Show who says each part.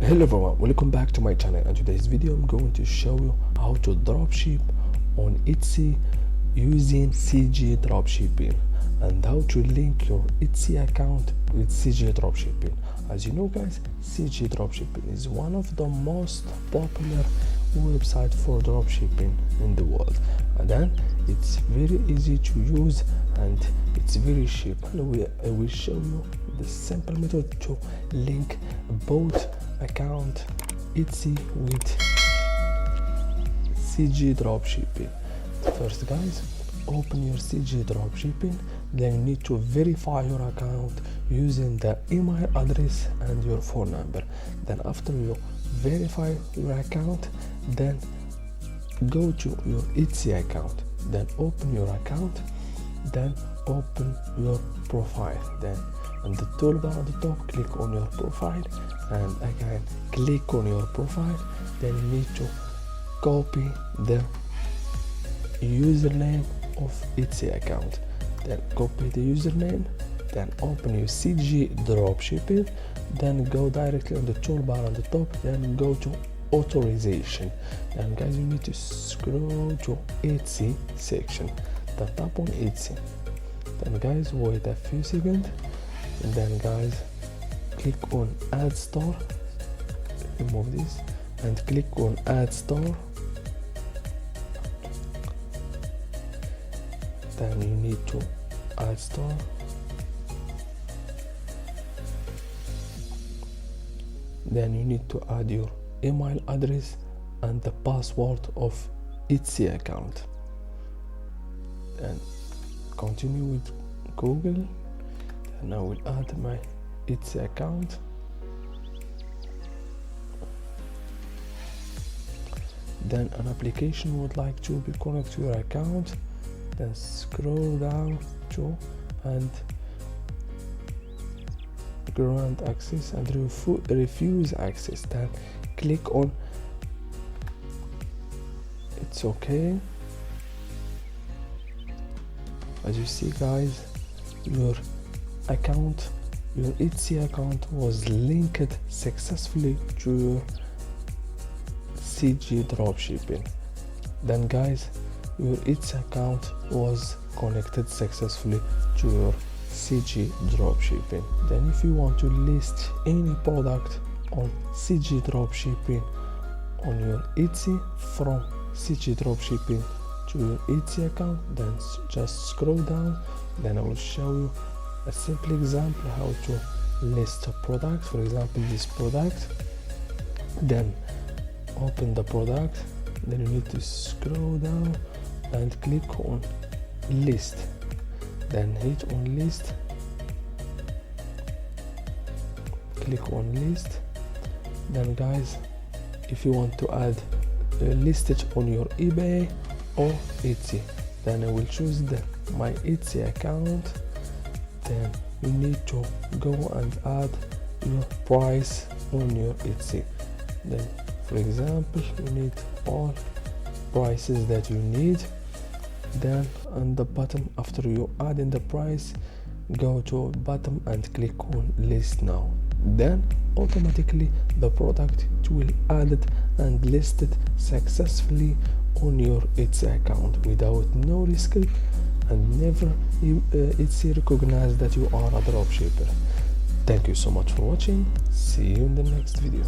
Speaker 1: Hello everyone, welcome back to my channel. In today's video I'm going to show you how to dropship on Etsy using CJ Dropshipping and how to link your Etsy account with CJ Dropshipping. As you know guys, CJ Dropshipping is one of the most popular websites for dropshipping in the world, and then it's very easy to use and it's very cheap. And I will show you the simple method to link both account Etsy with CJ Dropshipping. First guys, open your CJ Dropshipping, then you need to verify your account using the email address and your phone number. Then after you verify your account, then go to your Etsy account, then open your account, then open your profile, then on the toolbar at the top click on your profile, and again click on your profile. Then you need to copy the username of Etsy account, then copy the username, then open your CJ Dropshipping, then go directly on the toolbar on the top, then go to authorization. Then guys, you need to scroll to Etsy section, then tap on Etsy, then guys wait a few seconds, and then guys click on add store, remove this and click on add store. Then you need to add store, then you need to add your email address and the password of Etsy account, then continue with Google. Then I will add my Etsy account, then an application would like to be connected to your account, then scroll down to and grant access and refuse access, then click on it's okay. As you see guys, your account, your Etsy account was linked successfully to your CJ Dropshipping. Then guys, your Etsy account was connected successfully to your CJ Dropshipping. Then if you want to list any product on CJ Dropshipping on your Etsy from CJ Dropshipping to your Etsy account, then just scroll down. Then I will show you a simple example how to list a product. For example, this product, then open the product, then you need to scroll down and click on list, then hit on list, click on list. Then guys, if you want to add list it on your eBay or Etsy, then I will choose my Etsy account. Then you need to go and add your price on your Etsy. Then for example, you need all prices that you need. Then on the bottom, after you add in the price, go to bottom and click on list now. Then automatically the product will add it and list it successfully on your Etsy account without no risk, and never Etsy recognize that you are a dropshipper. Thank you so much for watching. See you in the next video.